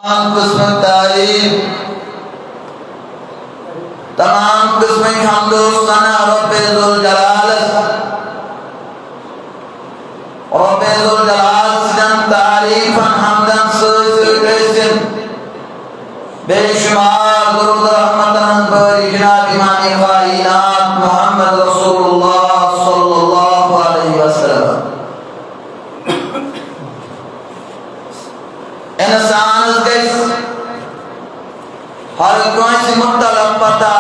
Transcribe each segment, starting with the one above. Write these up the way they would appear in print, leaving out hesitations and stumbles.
किस्म तारीफ तमाम किस्म हम्दो सना रब्बे ज़ुल जलाल सिजन तारीफन हमदन सैसिन बेशुमार दुरूद रहमतन बरी जनाब इमाम कायनात मोहम्मद रसूलुल्लाह सल्लल्लाहु अलैहि वसल्लम इंसान गइस हर कोई मुतलब पता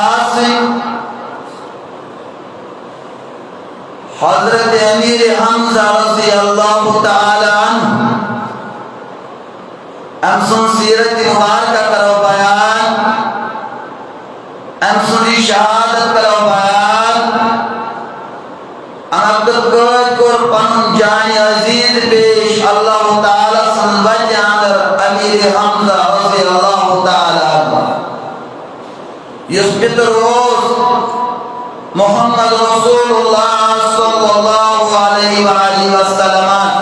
हजरत अमीर हमजा रज़ियल्लाहु ताला अन्हु अमसुन सीरत मुबारक करो बयान अमसुन शहादत करो बयान अब्दुल कोर पन जान अजीज पेश अल्लाह ताला सन वजह अंदर अमीर हमजा रज़ियल्लाहु ताला अन्हु युस्बित रोज मोहम्मद रसूलुल्लाह सल्लल्लाहु अलैहि वसल्लम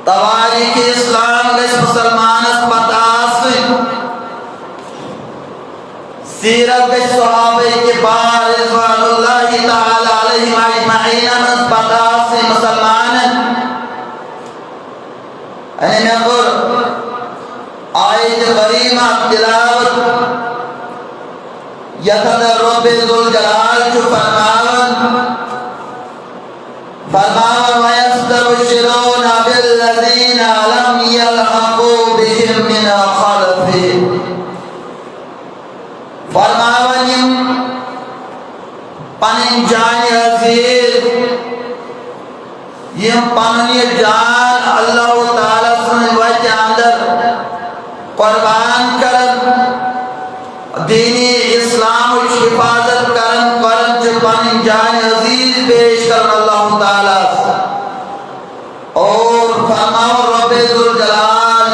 तवारीख इस्लाम गइस मुसलमानस पतास सीरत गइस सहाबे के बार रिज़वानुल्लाहि ताला अलैहिम अजमईन पतास मुसलमान अने नगर आयत करीमा तिलावत यथद रब्बे ज़ुल जलाल जो फरमावन वयस्तबशिरूना बिल्लज़ीना लम यल्हक़ू बिहिम मिन खल्फ़िहिम फरमावन पनिन जान अज़ीज़ ये पनिन जान अल्लाह ताला सन वजह अंदर कुर्बान करन दीनी इस्लाम हिफाजत करन जो पन जान अजीज पेश करन अल्लाह ताला और फरमाओ रब्बे ज़ुल जलाल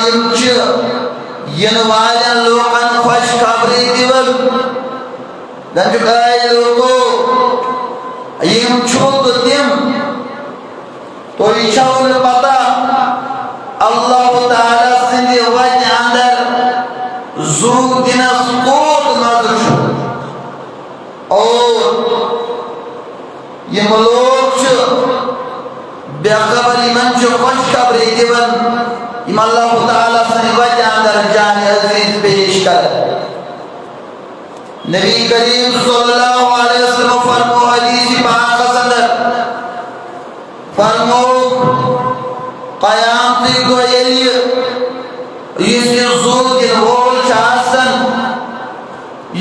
यन वालन लोकन खुश खबरी दिवल गंजकाय लोगो यम छोद तिम तो इशाउल पता अल्लाह ताला सिंधे वजह अंदर जू दिनस कोत नजर और ये लोग बेखबरी मन जो खुश खबरी दिवन इम अल्लाह ताला से वजह अंदर जान अजीज पेश कर नबी करीम सल्लल्लाहु अलैहि वसल्लम फरमो हदीस पाक अंदर फरमो क़यामत को ये ज़ूदिन वोल शासन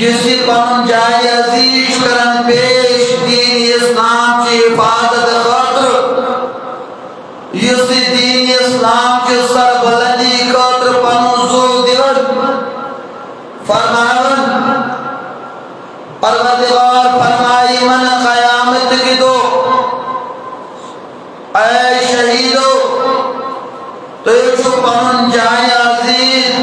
ये पन जाय अजीज करन पेश दीन इस्लाम की हिफाजत खातिर ये दीन इस्लाम की सरबलंदी खातिर पन ज़ूद दिवन फरमावन परवरदिगार फरमाई मन क़यामत की दो ऐ शहीदो तो ये जो पन जाय अजीज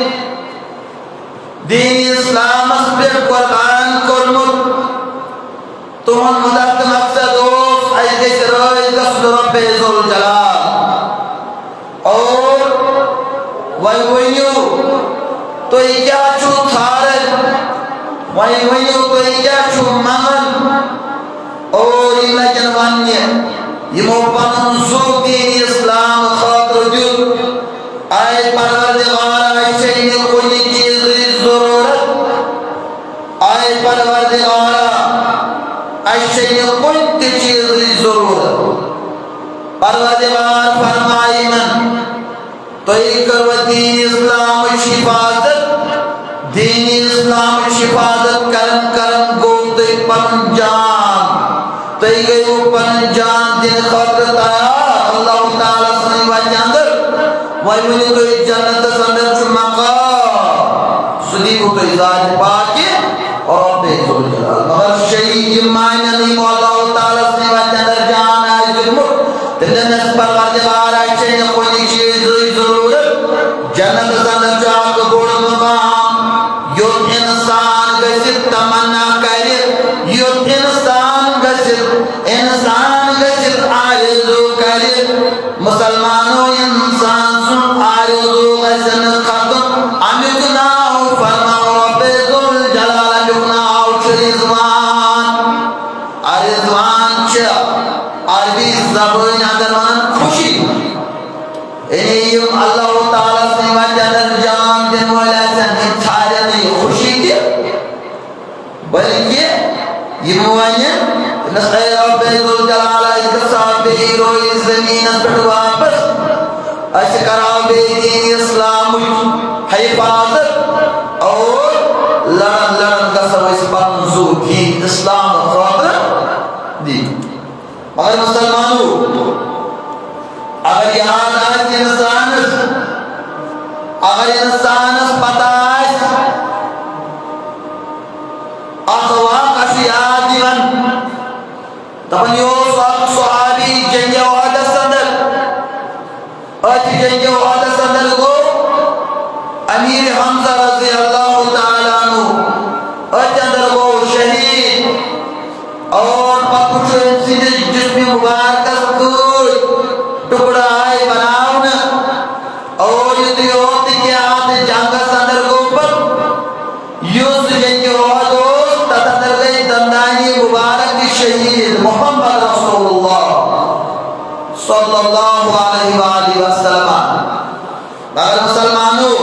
दीन इस्लाम पे कुर्बान करमुत तुम मुदत मकसद हो ऐसे रोज दस्त रब्बे ज़ुल जलाल और वही तो क्या छु थारे वही तो क्या छु मंगन और इन जनवान्य ये मोपन ज़ुल दीन इस्लाम खातिर जो आए परवरदिगार ऐसे ही कोई चीज़ ज़रूरत आए परवरदिगार ऐसे ही कोई चीज़ ज़रूरत परवरदिगार फरमाई मन तो एक दीन इस्लाम हिफाजत करन गोते पन जान तो ये पन जान दिन खातिर ताया अल्लाह ताला से वजह अंदर वही तो जन्नत संदर चुमका सुनी को तो इजाज पाके और रब्बे ज़ुल जलाल मगर शहीद मायने नहीं अल्लाह ताला से वजह अंदर जान है जुल्म दिलन परवरदिगार ऐसे कोई चीज जरूरत जन्नत संदर जाक गोड़ मकाम यो इंसान गसित तमन्ना करे यो इंसान गसित आरज़ू करे मुसलमानों इंसान सुन आरज़ू गसन खत्म अमिक नाव फरमाओ रब्बे जुल जलाल अमिक नाव रिजवान रिजवान छ अरबी ज़बान अंदर खुशी इन्हें अल्लाह ताला से वजह जान दिन वाला सन थारे नहीं खुशी के बल्कि ये मुआयन नखैर रब्बे जुल जलाल इसका साबे रोई ज़मीन पर वापस अशकरा बेदीन इस्लाम हिफाजत और लड़न का सब इस मंजूर की इस्लाम खातिर दी मगर मुसलमानों अगर यहाँ आज इंसान पता है अखवा कशिया दिवन तब यो सहाबी जंगे वादा संदर जंगे वादा संदर को अमीर हमजा रज़ी अल्लाह ताला अन्हु अंदर वो शहीद और कुछ सीधे जिस्म मुबारक टुकड़ा है बनावन और युद्ध के हाथ जंग संदर को पर युद्ध जंगे वादो तदर गए दंदानी मुबारक शहीद मोहम्मद रसूलुल्लाह सल्लल्लाहु अलैहि वसल्लम मगर मुसलमानों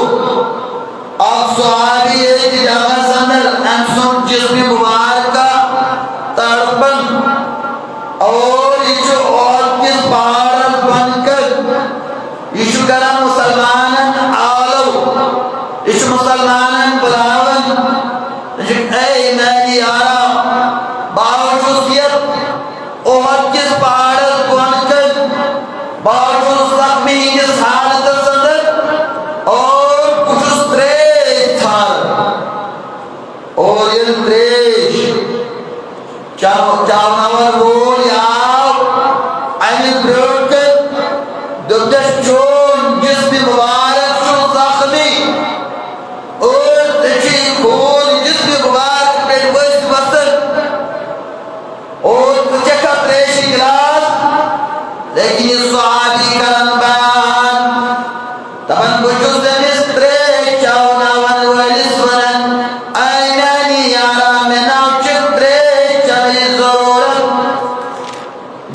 अब सहाबी एक जगह संदर अंसुम जिस्म मुबारक तड़पन और इस और किस पहाड़ बनकर इस करा मुसलमान आलो इस मुसलमान बुलावन ऐ मेरी यारा बावजूद और किस पहाड़ बनकर बावजूद जख्मी इस हालत संदर और कुछ त्रेश था और ये त्रेश चावनावर बोल याव अमित ब्रोडकर दुर्दश चोन जिसमें मुबारक चो जख्मी और तची खोल जिसमें मुबारक पेट बस बसन और तुझे का त्रेशी गिलास लेकिन ये सहाबी करन बयान तबन बुजुर्ग जमिस त्रेश चावनावर वलिस्वरन आइनानी यारा में नाव चित्रे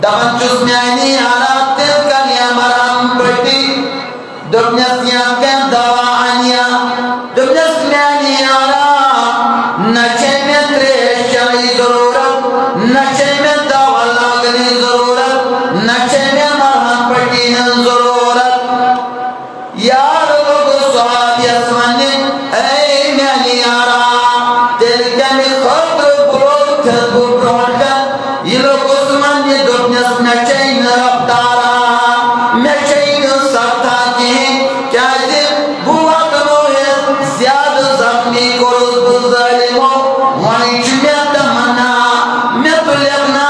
दमन चुस्म्यानी हालात कनिया मरम पट्टी दुनिया के दवानिया दुनिया स्म्यानी आला नशे में त्रेश की जरूरत नशे में दवा लगनी जरूरत नशे में मरम पट्टी जरूरत यार लोग सहाबी असमानी ऐ म्यानी आला दिल के में खतर बुरोत बुरोत ये लोग उस्मान ये दुनिया में चैन रफ्तारा मैं चैन सकता कि क्या ये बुआ करो है ज़्यादा ज़ख्मी को बुज़ालिमो वाइच में तमन्ना मैं तो लगना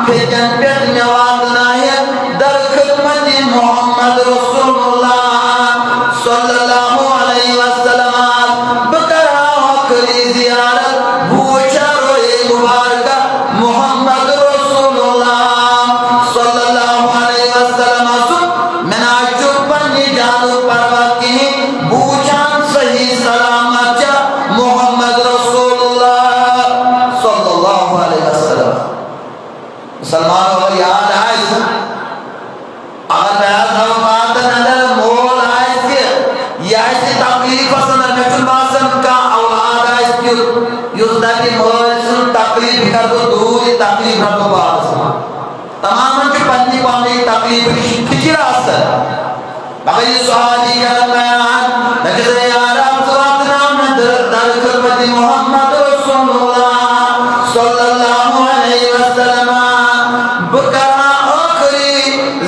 फेजन पेट में वादना है दर खिदमत मोहम्मद रसूलुल्लाह सल्लल्लाहु अलैहि वसल्लम बकरा आखिरी ज़ियारत भूचा रोए मुबारक मोहम्मद सल्लल्लाहु अलैहि वसल्लम मैंने चुपन जानो परवा की बूझान सही सलामत मोहम्मद रसूलुल्लाह सल्लल्लाहु अलैहि वसल्लम मुसलमानों को याद है अगर बयान नवात नजर मोल है कि यह से तकलीफ असर में चुनासन का औलाद है कि युद्ध की मोल सुन तकलीफ कर दो दूर तकलीफ रखो बात तमाम के पन्नी पाने तकलीफ किचरा असर मगर ये सहाबी का बयान नजर आराम सवात नाम दर खिदमत मोहम्मद रसूलुल्लाह सल्लल्लाहु अलैहि वसल्लम बकरा आखिरी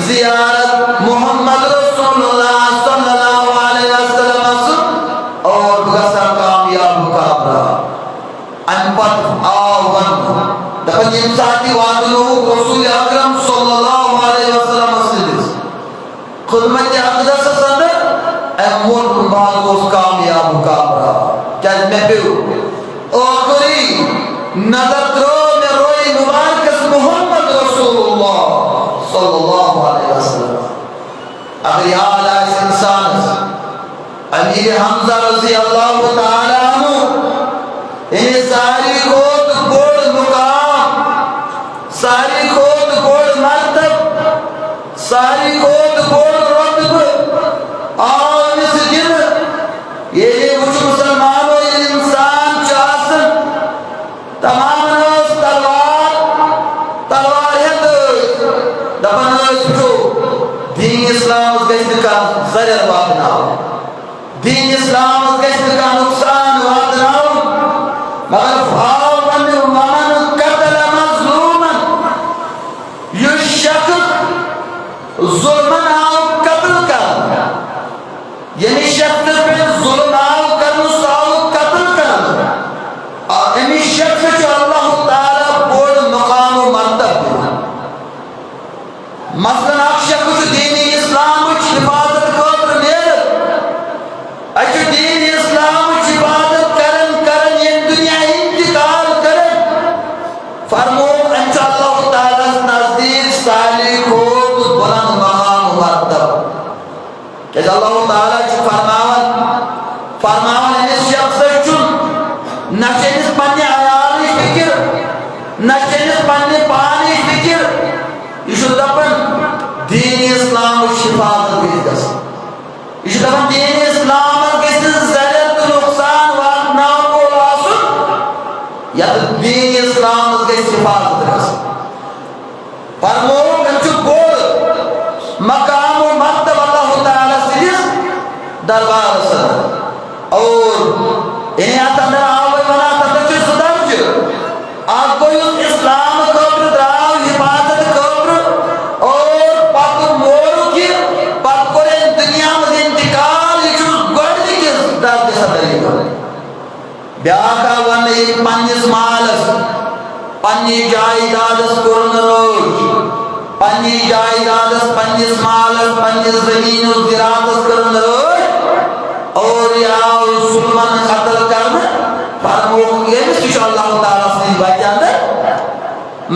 ज़ियारत मोहम्मद रसूलुल्लाह सल्लल्लाहु अलैहि वसल्लम और बसा कामयाब काबरा अनपत आवन दफन इंसानी वादलो रसूल अकरम सल्लल्लाहु अलैहि वसल्लम खुदमत अक़दस संदर एमोन बागोस कामयाब काबरा क्या मैं पे आखिरी नजर रो में रोई मुबारक मोहम्मद रसूलुल्लाह सल्लल्लाहु अलैहि वसल्लम अगर याद आए इंसान अमीर हमजा रज़ी अल्लाह ताला अन्हु इन्हें सारी खोद बोड़ मुकाम, सारी खोद बोड़ मर्तब, सारी खोद बोड़ रुतब और इस दिन ये कुछ मुसलमानों ये इंसान चासन तमाम नस तलवार है दपन जो दीन इस्लाम गश्त का ज़रर वादनाओ, दीन इस्लाम गश्त का नुकसान वादनाओ, मगर भाव मन मन कतल मज़लूमन युशक जुल्मन आओ कत्ल कर, यानी शख्स पे जुल्म आओ कर मुसाओ कत्ल कर, और यानी शख्स जो अल्लाह ताला बोल मकाम व मर्तब मसलन अक्ष कुछ दीन इस्लाम हिफाजत खतर नेर अच्छ दीन इस्लाम हिफाजत करन करन ये दुनिया इंतकाल करन फरमो अच्छा अल्लाह ताला नजदीक साली को बुलंद मकाम मर्तब के अल्लाह ताला च फरमावन इस शख्स चुन नचनिस पन्ने आयाल फिक्र नचनिस पन्ने पानी फिक्र यह दपन दीन इस्लाम हिफाजत गस यह दपन दीन इस्लाम गस ज़रर तो नुकसान वातनाव को आसुन या दीन इस्लाम गस हिफाजत गस फरमो कंचु बोल मकाम व मर्तब अल्लाह ताला सिदिस दरबार सर और इन्हें आता आवे बना तक सुदर्ज आपको इस्लाम खबर द्राव हिफाजत खबर और पत मोर की पत करे दुनिया में इंतकाल इचु गड के दर्द सदरी ब्याका वन एक पन्निस मालस पन्नी जायदादस कुरन रोज पन्नी जायदादस पन्निस मालस पन्निस ज़मीन और ज़राअतस कुरन रोज और या सुल्मान कत्ल करना फरमो ये भी अल्लाह ताला से बचांद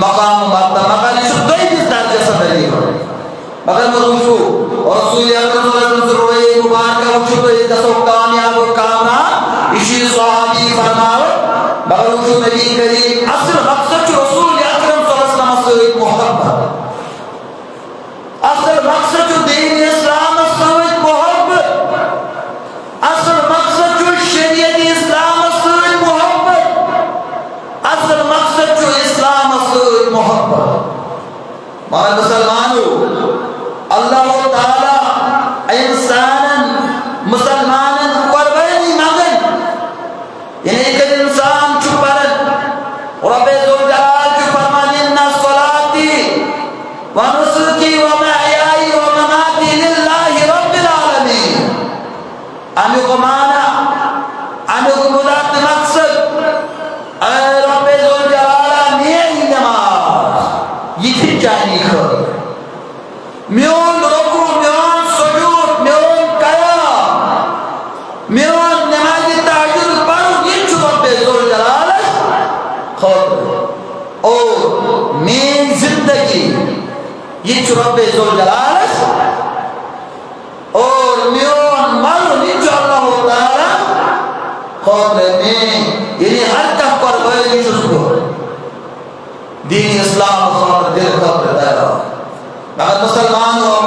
मकाम मर्तबा मगर इस दो ही दर्जे से दरी मगर मरुशु और रसूल अकरम सल्लल्लाहु अलैहि वसल्लम मुबारक उछु तो ये दसो कामयाब कामना इसी सहाबी फरमाओ मगर उछु नबी करीम असल मकसद रसूल अकरम सल्लल्लाहु अलैहि वसल्लम से मोहब्बत असल मकसद दीन इस्लाम से मोहब्बत असल मकसद जो शरीयत इस्लाम से मोहब्बत असल मकसद जो इस्लाम से मोहब्बत मारे मुसलमानों अल्लाह ताला इंसानन मुसलमानन कुर्बानी मांगन यानी एक इंसान चुपरन रब्बे ज़ुल जलाल जो फरमाने इन्ना सलाती व नुसुकी व महयाई व ममाती लिल्लाहि रब्बिल आलमीन आमी को माना आमी को मुराद मकसद रब्बे ज़ुल जलाल ने नमाज ये थी जानी खर म्योन रुकू म्योन सुजूद म्योन कयाम म्योन नमाज तहज्जुद पर ये रब्बे ज़ुल जलाल खर और मेन जिंदगी ये रब्बे ज़ुल जलाल और म्योन मर निचो अल्लाह ताला खौफ में यानी हर का कुर्बानी चुस्को दीन इस्लाम खौफ दिल खौफ दायरा मगर मुसलमानों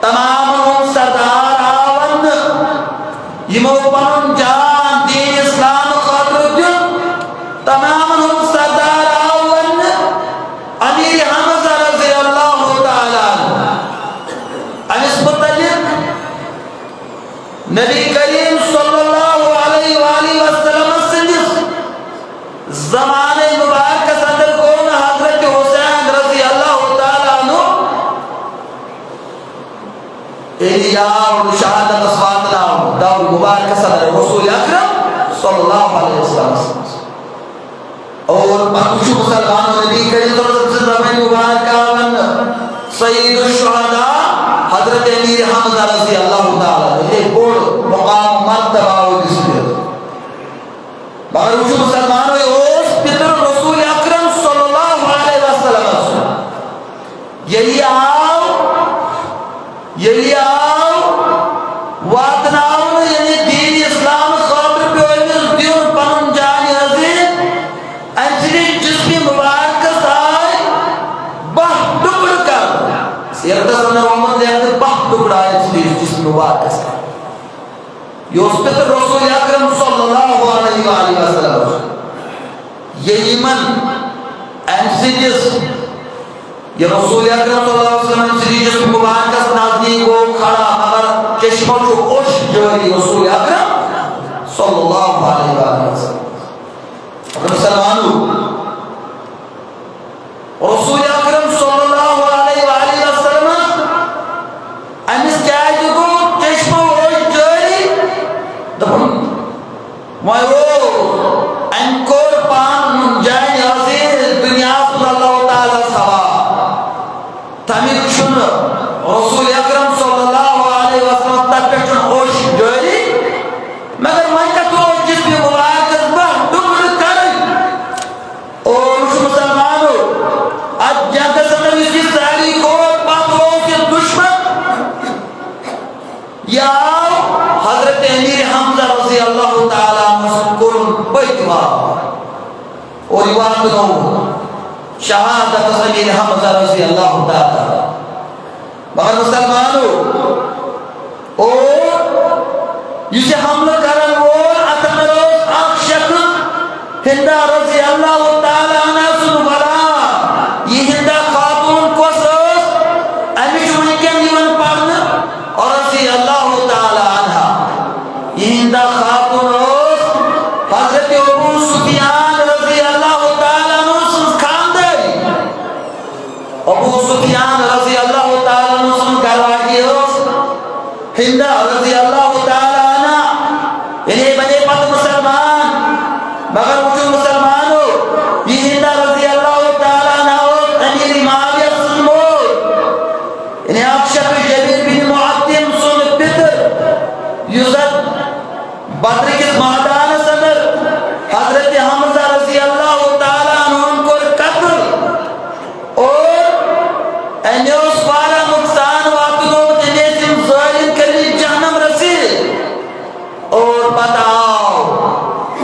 तमाम सरदार आवन यमो पन जान दीन इस्लाम खौफ दिल तमाम सरदार आवन अमीर हमजा रज़ी अल्लाह ताला अनिस मुतल्लिक नबी करीम सल्लल्लाहु अलैहि वसल्लम से ज़माने मुबारक सदर को हज़रत हुसैन रज़ी अल्लाह ताला अन्हु एलिया और शहादत अस्वातना दाऊद मुबारक सदर रसूल अकरम सल्लल्लाहु अलैहि वसल्लम और कुछ मुसलमानों नबी करीम सल्लल्लाहु अलैहि वसल्लम मुबारक आवन सय्यदुश शुहदा हज़रत अमीर हमजा रज़ी अल्लाह ताला ये बोल मकाम मर्तबा और इसलिए मगर उस मुसलमानों उस पितर रसूल अकरम सल्लल्लाहु अलैहि वसल्लम यही आओ वातनाओं Yosbet Resul Akram sallallahu aleyhi ve sellem. Yemen emsidiz ये रसूल अकरम सल्लल्लाहु अलैहि वसल्लम से जिस मुबारक नजदीक वो खड़ा मगर चश्मा जो ओश जोरी रसूल अकरम सल्लल्लाहु अलैहि वसल्लम अगर मुसलमानों रसूल अकरम सल्लल्लाहु अलैहि वसल्लम अनिस क्या जो चश्मा ओश जोरी दबन मायो अंकोर पान जाए अजीज दुनिया अल्लाह ताला सवा तमिल शुन रसूल अकरम सल्लल्लाहु अलैहि वसल्लम तक ओश जोरी मगर मैं का तो जिस भी मुबारक बा दुख कर और मुसलमानों आज जगह समय इसी सारी को पापों के दुश्मन या हजरत अमीर हमजा रज़ी अल्लाह ताला मस्कुर बैठवा और बात नो शहादत अमीर हमजा रज़ी अल्लाह ताला मगर मुसलमानों और इसे हमला करन वो अतमरो अक्षक हिंदा रज़ी अल्लाह ताला अन्हा सुन बला ये हिंदा खातून को सोस अमिश उनके जीवन पढ़ना और रज़ी अल्लाह ताला अन्हा ये हिंदा खातून हजरत अबू सुफियान रज़ी अल्लाह ताला अन्हु सुन खानदे अबू सुफियान रज़ी अल्लाह ताला अन्हु सुन करवागी हिंदा रज़ी अल्लाह ताला अन्हा इन्हें बने पद मुसलमान मगर मुझे मुसलमानों ये हिंदा रज़ी अल्लाह ताला अन्हा अमीर मुआविया सुन मोर इन्हें अक्षक जबीर बिन मुअत्तिम सुन पितर युज़त बद्र के मैदान सदर हजरत हमजा रज़ी अल्लाह ताला अन्हु को कत्ल और अन्योस वाला नुकसान वातुनो जिन्हें सिम ज़ालिम करी जहन्नम रसी और बताओ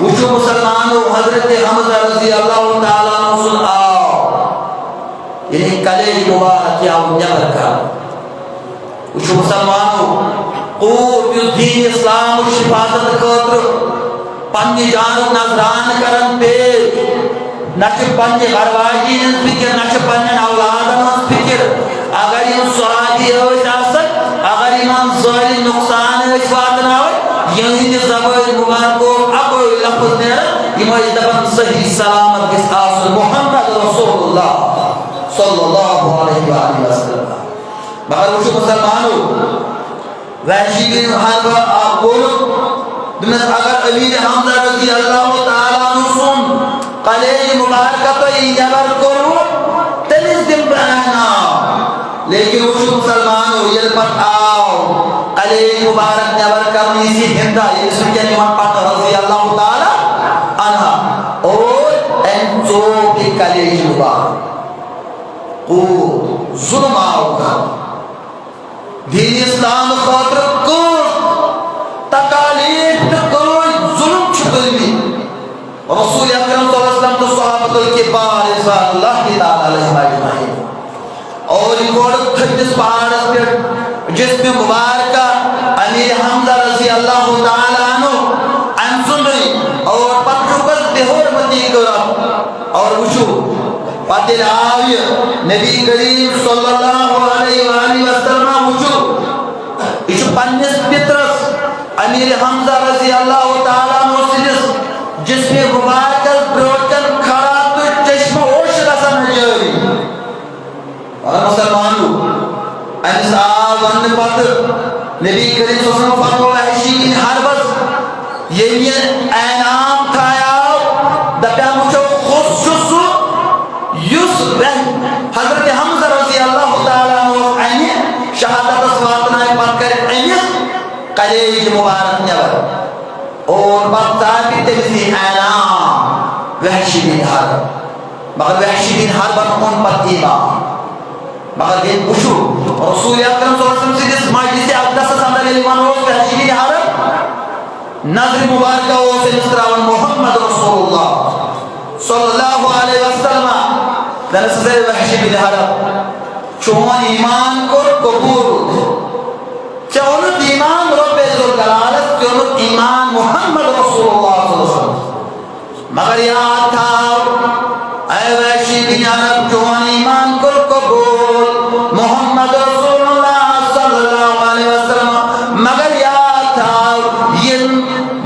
उशु मुसलमानों हजरत हमजा रज़ी अल्लाह ताला अन्हु सुन आओ इन्हें कलेज मुबारक या उन्नत का उशु मुसलमानों दीन इस्लाम हिफाजत खतर पन्ने जान नजरान करन पे नच पन्ने घरवाजी फिक्र नच पन्ने औलादन फिक्र अगर इन स्वादी आसत अगर इन ज़ालिम नुकसान वातना यही ज़बान मुबारक अब लफ्ज़ ने इमाम दबन सही सलामत के साथ मोहम्मद रसूलुल्लाह सल्लल्लाहु अलैहि वसल्लम मगर उस मुसलमानों वैशी बिन हर्ब आप बोलो दुनिया अगर अमीर हमजा रज़ी अल्लाह ताला अन्हु सुन कलेज मुबारक तो इजबर करो तलिस दिन बहना लेकिन उस मुसलमानों ये पर आओ कलेज मुबारक जबर करनी सी हिंदा ये सुनके निमान पट रज़ी अल्लाह ताला अन्हा और एंचो की कलेज मुबारक को जुल्म आओगा दीन इस्लाम खातर को तकालीफ कोई जुल्म छुपलनी रसूल अकरम सल्लल्लाहु अलैहि वसल्लम तो सहाबतुल किबार रिज़वानुल्लाह ताला अलैहिम अजमईन और इकोड़ खद्दिस पहाड़ पे जिसमें मुबारक अमीर हमजा रज़ी अल्लाह ताला अन्हु अनसुनी और पत्रुकस बेहरमती करा और वुशु पातिल आविय नबी करीम सल्लल्लाहु अलैहि वसल्लम वुशु इशु पन्निस पित्रस अमीर हमजा रज़ी अल्लाह ताला अन्हु जिसमें मुबारक ब्रोकन खड़ा तो चश्मा ओश रसन जारी और मुसलमानों इंसाफ वन पद नबी करीम सल्लल्लाहु अलैहि वसल्लम फरमाया वहशी हर बस ये ऐनाम था यार दबा मुझे खुश युस हजरत हमजा रज़ी अल्लाह ताला अन्हु अन्य शहादत स्वातना पर कर अन्य कलेज मुबारक नवर और बता भी तेजी ऐनाम वहशी बिन हर मगर वहशी बिन हर पर कौन पर ईमान मगर ये पूछो रसूल अकरम सल्लल्लाहु अलैहि वसल्लम से जिस मजलिस अक़दस अंदर ईमान हो वहशी बिन हर नजर मुबारक हो से मिस्रावन मोहम्मद रसूलुल्लाह सल्लल्लाहु अलैहि वसल्लम दरअसल वहशी बिन हर चोन ईमान को कबूल चोन ईमान रब्बे जुल जलालत कोर्मुत ईमान मोहम्मद रसूलुल्लाह सल्लल्लाहु अलैहि वसल्लम। मगर याद था ऐ वैशी बिन अरब चोन ईमान कुल कबूल मोहम्मद रसूलुल्लाह सल्लल्लाहु अलैहि वसल्लम। मगर याद था ये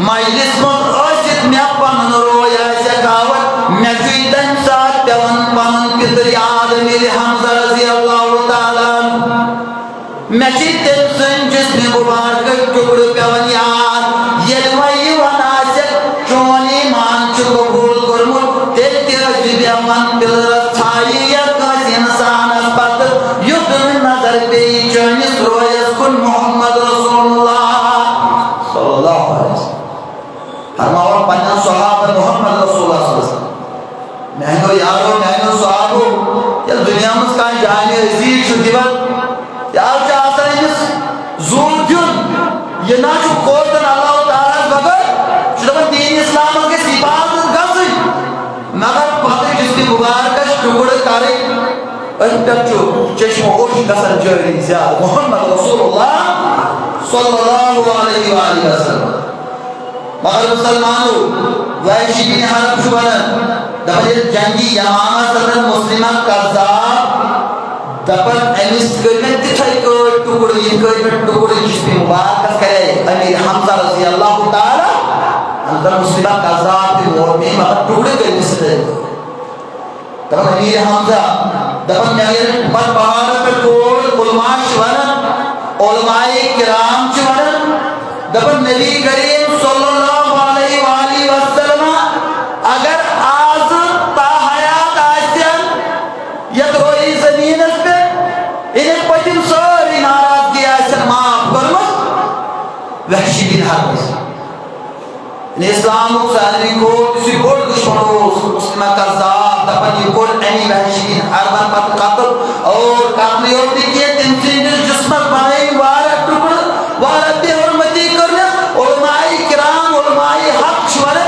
मजलिस में आसित में पन रोया से गावत मैं तम साथ पेवन पन पितर याद मेरे हमजा रजी अल्लाह ताला मैं तम सन जिसमें मुबारक टुकड़ पेवन याद ये वना से चोन ईमान कबूल कोर्मुत तेल तेरा मन पिलर थाई या इंसान पत युद्ध नजर पे चनिस रोयस कुन मोहम्मद रसूलुल्लाह सल्लल्लाहु अलैहि वसल्लम। फरमाओ पन्ना सहाबा मोहम्मद रसूलुल्लाह सल्लल्लाहु अलैहि वसल्लम महंगो यारो महंगो सहाबो या दुनिया में का जाने अजीज छु दिवन यार चा आसनिस जोर दिन ये ना छु कोतन अल्लाह ताला बगर शुदन दीन इस्लाम के सिफात गसई मगर पते जिसके मुबारक टुकड़ करे अंतचो चश्मो ओश गसन जरी ज्यादा मोहम्मद रसूलुल्लाह सल्लल्लाहु अलैहि वसल्लम। मगर मुसलमानों वैशी बिन हरब शुबन दबल जंगी यमामा सदर मुस्लिमा कज़ाब दबल एमिस करने तिथाई को टुकड़ ये टुकड़ जिसपे मुबारक करे अमीर हमजा रज़ी अल्लाह ताला अंदर मुस्लिमा कज़ाब के मोर में मगर टुकड़ करने से दबल अमीर हमजा दबल मेरे पर पहाड़ पे टोल उलमा शुबन उलमाए किराम शुबन दबल नबी करीम सल्लल्लाहु अलैहि वसल्लम अगर आज ताहयात आसन यद रोई जमीन पे इन्हें पतिम सारी नाराजगी आसन माफ करमत वहशी बिन हरब इस्लाम सारी को किसी बोल दुश्मनों मुस्लिम कज़ाब दबल ये कोल एनी वहशी बिन हरब पर कत्ल और काफी और देखिए तिनसे जिस्म बनाई वाला टुकड़ वाला बेहरमती करने उलमाए किराम उलमाए हक शुवर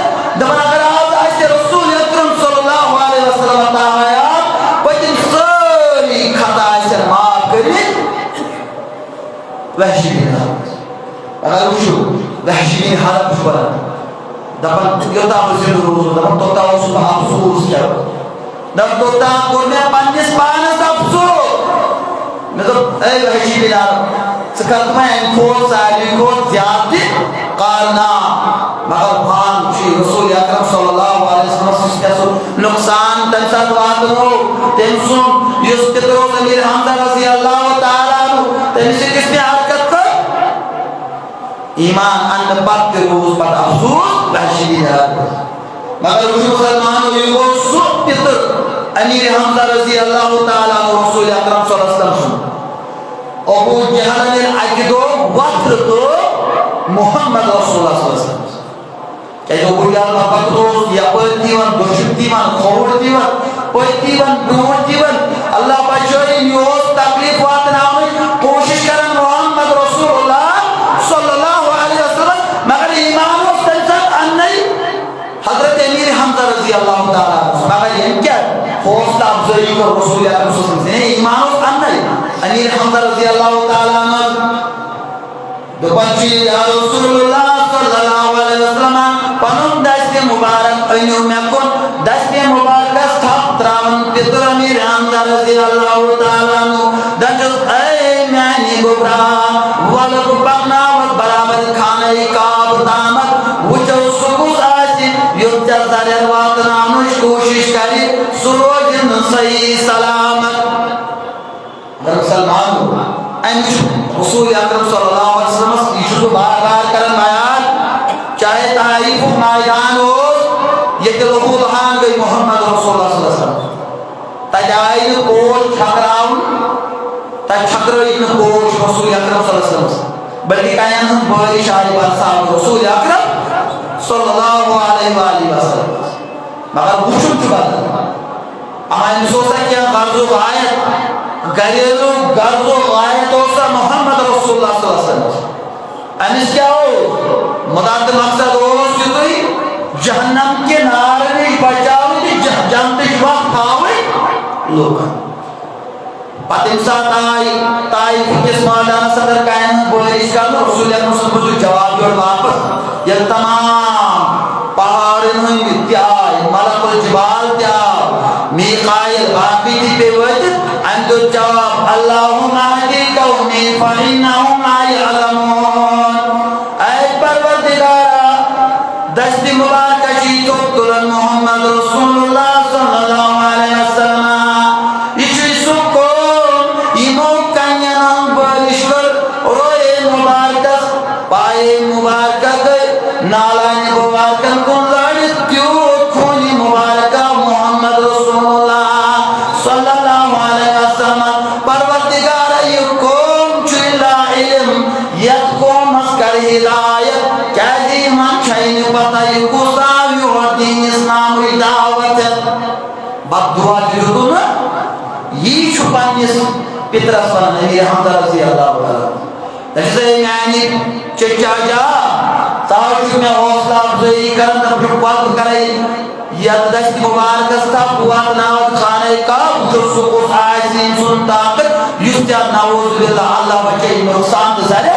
दबल अगर आज ऐसे रसूल अकरम सल्लल्लाहु अलैहि वसल्लम ताया पतिन सारी खता ऐसे माफ करे वहशी बिन हरब अगर उशु वहशी बिन हरब शुवर दबल योता बजिल रोज दबल तोता उस अफसोस क्या दबल तोता कोने पानिस पानस अफसोस मतलब ऐ वहशी बिन हरब सकत में खोल सारी को ज्यादा कारना मगर खान श्री रसूल अकरम सल्लल्लाहु अलैहि वसल्लम से नुकसान तंसत वादनो टेंशन युस कितरो अमीर हमजा रज़ी अल्लाह ताला तंसे किसने हरकत कर ईमान अन बात के रोज पर अफसोस वहशी बिन हरब मगर मुसलमानों ये सुख पितर अमीर हमजा रज़ी अल्लाह ताला रसूल अकरम सल्लल्लाहु अलैहि वसल्लम अबू जहल ने अकिदो वक्र तो मोहम्मद रसूलुल्लाह सल्लल्लाहु अलैहि वसल्लम के जो बुलाल बकतो या पतिवन दुष्टिवन खोड़तिवन पतिवन दूरतिवन अल्लाह बचाई न्यूज तकलीफ वात नाम कोशिश करन मोहम्मद रसूलुल्लाह सल्लल्लाहु अलैहि वसल्लम मगर ईमान उस तंसत अन्नई हजरत अमीर हमजा रज़ी अल्लाह ताला मगर ये क्या हौसला अफजाई को रसूल अकरम सल्लल्लाहु अलैहि वसल्लम ने ईमान उस अन्नई अमीर हमजा रज़ी अल्लाह ताला दुपंची या रसूलुल्लाह सल्लल्लाहु अलैहि वसल्लम पनुम दस्ते मुबारक अनु में कोन दस्ते मुबारक स्थाप त्रावन पितर अमीर हमजा रज़ी अल्लाह ताला दज ऐ मैनी गुबरा वल बकना बराबर खाने का दामत वचो सुकुस आसी युद्ध जरर वात नामुश कोशिश करी सुरोज सही सलामत मुसलमान रसूल अकरम सल्लल्लाहु अलैहि वसल्लम यीशु बार-बार करन बयान चाहे ताइफ मैदान हो ये लहू लहान गई मोहम्मद रसूलुल्लाह सल्लल्लाहु अलैहि वसल्लम तजाई कोल छकराउन तछकरो इन कोल रसूल अकरम सल्लल्लाहु अलैहि वसल्लम बल्कि कायन हम बड़ी शाही बादशाह रसूल अकरम सल्लल्लाहु अलैहि वसल्लम मगर बुशुत बात हमारे सोचा क्या गर्जो आयत घरेलू गर्जो आयतों से मोहम्मद रसूलुल्लाह सल्लल्लाहु अलैहि वसल्लम अनिस क्या हो मुदाद मकसद हो सिद्धि जहन्नम के नारे में बचाओ कि जन्नत वक्त आवे लोग पतिमसा ताई किस मादान सदर कायन बोले इसका रसूल अकरम सल्लल्लाहु अलैहि वसल्लम जवाब जोड़ वापस ये तमाम पहाड़न हंद त्याय मलकुल जबाल त्याव मीकाइल बाकी थी पे वजह अंदो जवाब अल्लाहुम्मा हदी कौमी फइन्नहुम ला यअलमून ऐ परवरदिगारा दस्ती मुबारक जी तो तुलन मोहम्मद रसूलुल्लाह सल्लल्लाहु अलैहि वसल्लम इचु सुको इमो कन्यान बलिश्वर रोए मुबारक पाए मुबारक नालान मुबारक कुंजाड़ी त्यो खोनी मुबारक मोहम्मद रसूलुल्लाह सल्लल्लाहु अलैहि वसल्लम परवरदिगार ये कौम चुला इल्म यत कौम मस्कर हिदायत कैदी मन छैन पता ये कुसाव यो दीन इस्लाम दावत बदुआ दियो ना ये छुपानिस पितरस वन नबी हमदा रजी अल्लाह ताला तसे यानी चचा जा ताज में हौसला अफजाई करन तब वक्त करे या दस्त मुबारक सा पुआत नावत खाने का जो सुको आयसीन सुन ताकत युस्ता नाउज बिल्लाह अल्लाह बचे नुकसान दरे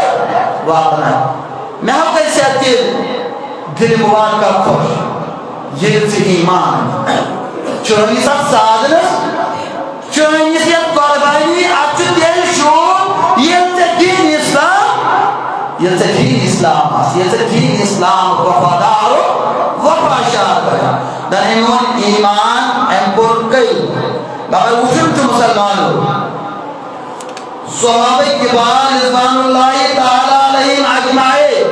वातना मैं हम कैसे आते दिल मुबारक खुश ये से ईमान चोरी सब साधन चोरी से कुर्बानी अच्छे दिल शो ये से दीन इस्लाम ये से दीन इस्लाम वफादार वफाशार dan emun iman empur kai bahkan usul tu musalman sahabat kibar rizwanullahi taala alaihim ajma'in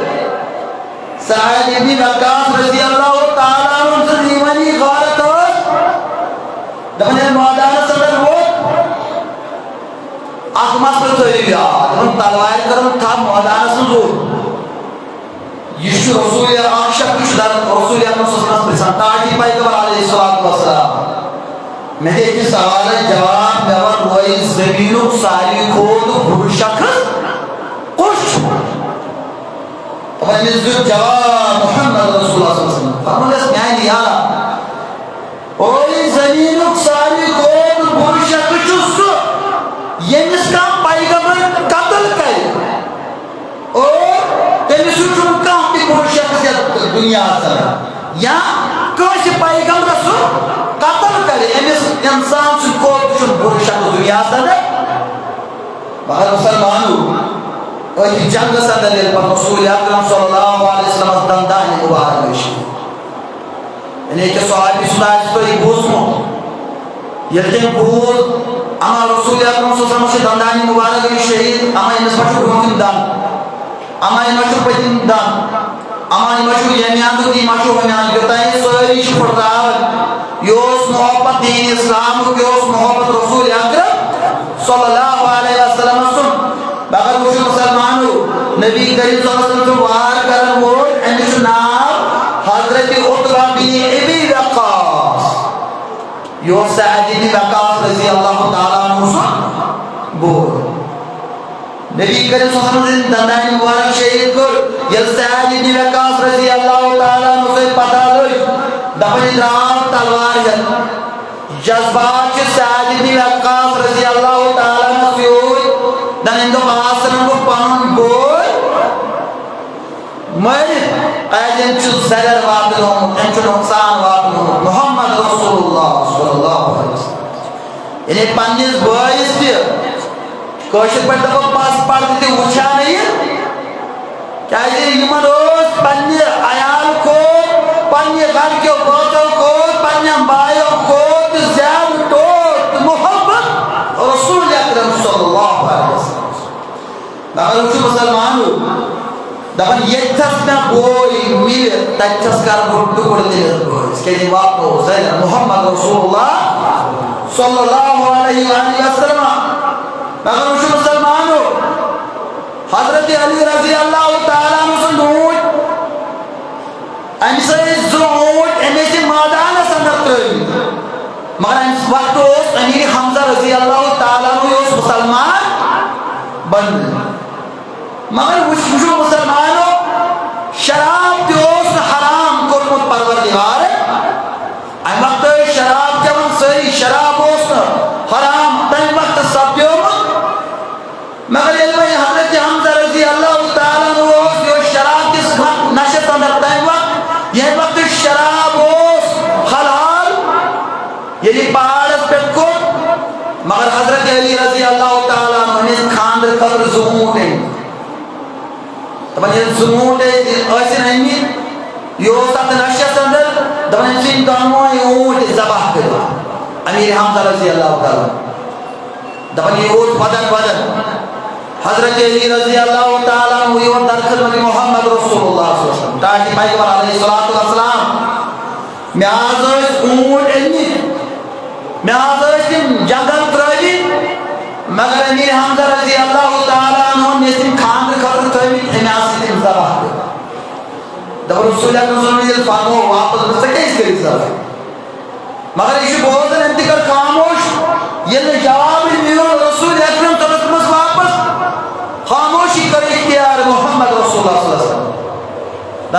Sa'id ibn Waqqas radhiyallahu taala anhu se imani gharat dan मैदान सदर वो आखमास पर चलिया हम तलवार करम था मैदान सुजो यीशु रसूल या आशा कुछ दर रसूल या मुसलमान प्रसन्नताटी पाई कबर अलैहिस्सलातु वस्सलाम मैं एक सवाल जवाब जवाब वही जमीनों सारी खोद भूषक कुछ अब मैं जो जवाब मोहम्मद रसूलुल्लाह सल्लल्लाहु अलैहि वसल्लम फरमाया न्याय दिया वही जमीनों सारी खोद भूषक कुछ ये इसका पैगंबर कत्ल करे और तेलिसुचुन का दुनिया या कैसे पैगंबर सु कत्ल करे एमिस इंसान सु को बुरशा दुनिया बाहर मुसलमानों और जंग सदर पर रसूल अकरम सल्लल्लाहु अलैहि वसल्लम दंदान मुबारक यानी के सहाबी सुनाए तो ये बोझो यते बोझ अमा रसूल अकरम सल्लल्लाहु अलैहि वसल्लम से दंदान मुबारक शहीद अमा इन मशहूर होतिन दान अमा इन मशहूर पतिन दान अमानी मशहूर यमियान तो दी मशहूर यमियान कहता है सोरी शुक्राव योस मोहब्बत दीन इस्लाम को योस मोहब्बत रसूल अकरम सल्लल्लाहु अलैहि वसल्लम सुन बगर मुसलमानों नबी करीम सल्लल्लाहु अलैहि वसल्लम वार कर वो एनिश नाम हजरत उतबा बिन अबी वक्कास यो सअद बिन वक्कास रजी अल्लाह ताला अन्हु सुन बोल नबी करीम सल्लल्लाहु अलैहि वसल्लम दंदान मुबारक शहीद को यल सअद बिन वक्कास रजी अल्लाह ताला अन्हु से पता लई दबन राम तलवार है जज्बात के सअद बिन वक्कास रजी अल्लाह ताला अन्हु से दन इंदो आसन को पन बोल मैं अजन चु जरर वादलो एंचु नुकसान वादलो मोहम्मद रसूलुल्लाह सल्लल्लाहु अलैहि वसल्लम इने पंजिस बॉयज दिया कोशिश पर तो पास पढ़ते उछा नहीं क्या ये ह्यूमन रोज पन्ने आयाल को पन्ने घर के बच्चों को पन्ने भाइयों को ज़्यादा तो मोहब्बत रसूल अकरम सल्लल्लाहु अलैहि वसल्लम बाहर उस मुसलमानों दबन ये तस्ना बोई मिल तस्कार बुद्ध को दे इसके जवाब तो ज़ैन मोहम्मद रसूलुल्लाह सल्लल्लाहु अलैहि वसल्लम मगर उस मुसलमानों हजरत अली रजी अल्लाह ताला अन्हु सुनूट अमसे ज़ूट एमेसे मैदान संदर मगर इस वक्त उस अमीर हमजा रजी अल्लाह ताला अन्हु उस मुसलमान बन मगर उस मुसलमानों शराब दोस हराम कोरमुत परवरदिगार अम वक्त शराब जब सही शराब उस हराम तम वक्त सब्यो मगर ये हजरत हमजा रजी अल्लाह ताला अन्हु जो शराब के नशे अंदर खानदर खबर ज़ूट दपान ये ज़ूट यो नशस अंदर दपान दोनों ऊँट ज़बह कर अमीर हमजा रज़ी अल्लाह ताला दपान ये ऊँट बदन बदन हज़रत अली रज़ी अल्लाह ताला यो दरखत मोहम्मद रसूलुल्लाह ताकि पैगंबर अलैहिस्सलातु वस्सलाम मैं आज ऊँट मैं आज जंगल त्रवी मगर अमीर हमजा रज़ी अल्लाह ताला ने खानदर खबर थमित ज़बह कर रसूल फरमो वापस मगर यह बोजन अम कर खामोश ये जवाब मिलो रसूल अकरम तलस मज वापस खामोशी कर इख्तियार मोहम्मद रसूलुल्लाह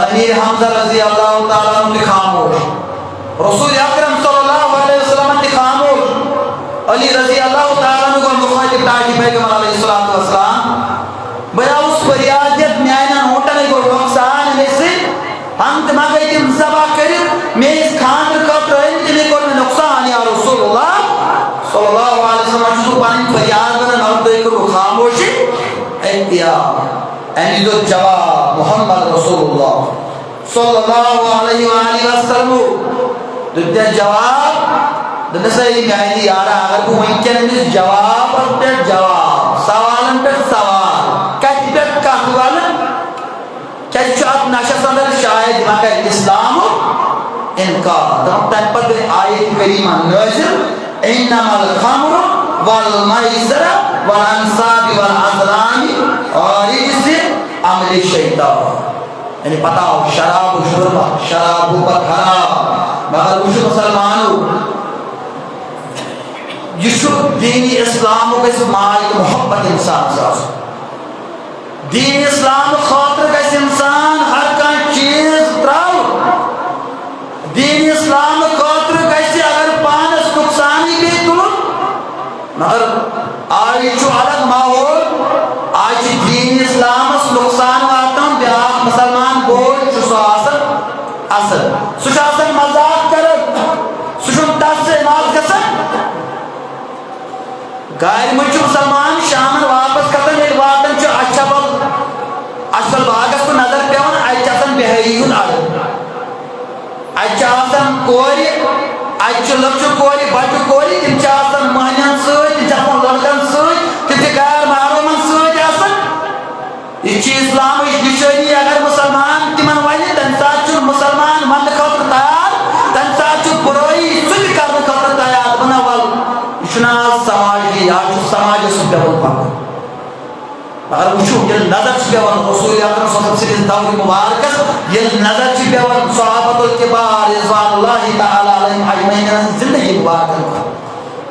अमीर हमजा रज़ी अल्लाह ताला खामोश रसूल अकरम सल्लल्लाहु अलैहि वसल्लम खामोश अली रज़ी अल्लाह ताला को मुखातिब ताकि पैगंबर अलैहिस्सलातु वस्सलाम बया उस फरियाद म्यान होटन को नुकसान में से अंत मगई तुम ज़बह कर मैं इस खानदर खबर को नुकसान या रसूलुल्लाह सल्लल्लाहु अलैहि वसल्लम जो पानी फरियाद बना नौते को खामोशी इख्तियार एंड जो जवाब मोहम्मद रसूलुल्लाह सल्लल्लाहु अलैहि वसल्लम दुनिया जवाब दुनिया सही गायनी यारा अगर को वंचन में जवाब पे जवाब सवाल पे सवाल कहते कहवाल क्या चाहत नशा अंदर शायद मगर इस्लाम इनका तब पर आयत करीमा नाज़िल इन्नमल खम्र वल मैसर वल अंसाब वल अज़लाम और इससे अमल शैतान यानी पता हो शराब शुर्बा शराब पर खराब मगर उस मुसलमानों यीशु दीन इस्लाम के माल मोहब्बत इंसान साथ दीन इस्लाम खातिर का इंसान हर का चीज त्राव दीन इस्लाम खातिर कैसे अगर पानस नुकसान ही भी तुम मगर आज जो अलग माहौल आज दीन इस्लाम नुकसान वाता ब्याह मुसलमान बोल सुशासन असल सुशासन मजाक कर सुशुम दस से नाज गसन गायर मुझ मुसलमान शाम वापस कतन ये वातन जो अच्छा बल असल बागस को नजर पेवन अच्छा बेहयून आल अच्छा कोरी अच्छा लक्ष्य कोरी बच्चु कोरी तिम महन सम लड़कन सम गायर मारूमन सम इस्लाम निशानी अगर मुसलमान तिमन वन तम सात मुसलमान मन खतर तैयार तम सात बुराई सुन कर खतर तैयार बना वल समाज समाज पेवन पक अगर वो नजर पेवन रसूल अकरम सल्लल्लाहु दौर मुबारक ये नजर पेवन सहाबतुल किबार रिज़वानुल्लाहि तआला अलैहिम अजमईन जिंदगी मुबारक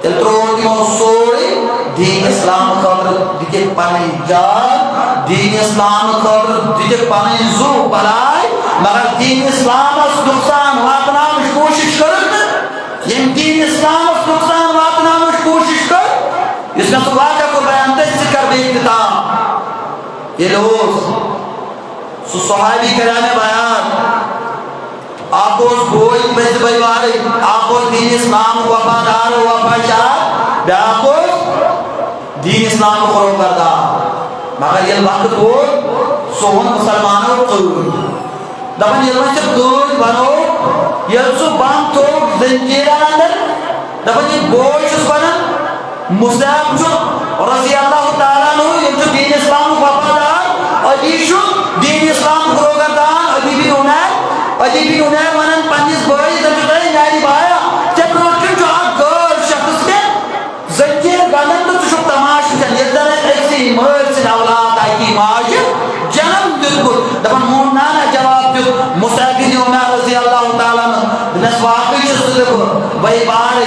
तेल त्रोन दिमो सोरी दीन इस्लाम खतर दिके पानी जान दीन इस्लाम खतर दिके पानी जू बलाई मगर दीन इस्लाम नुकसान वातना कोशिश कर ये दीन इस्लाम नुकसान वातना कोशिश कर इसमें तो वाक़या को बयान कर बेइख्तिता ये लोग सहाबी कराम बयान आपको बोल बज बइवारे आपको दीन इस्लाम वफादार वफाशार आपको दीन इस्लाम को करदा मगर ये वक्त हो सोहन मुसलमानों को दबन ये वक्त दूर बनो ये सो बांग तो जंजीरा अंदर दबन ये बोझ बना मुस्लिम जो रज़ी अल्लाह ताला नो ये जो दीन इस्लाम वफादार और यीशु दीन इस्लाम को करदा अभी भी उन्हें मनन पंजिस बोई जब यारी बाया जब रोट जो घर शख्स के जंजीर गलन तो जो तमाश जन ये जन ऐसी मर्द से औलाद आई की माज जन्म बिल्कुल दबन मोना ना जवाब जो मुसाफिर ने उमर रज़ी अल्लाह ताला ने वाकई जो देखो वही बार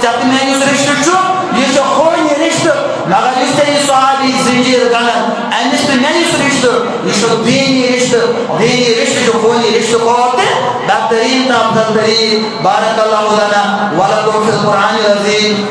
जब मैं उस रिश्ते जो ये जो कोई रिश्ते मगर इससे ये सहाबी जंजीर गलन एनिस्ट नहीं उस रिश्ते ये जो दीनी रिश्ते जो कोई रिश्ते को होते बेहतरीन बारक अल्लाह लना व लकुम फिल कुरानिल अज़ीम।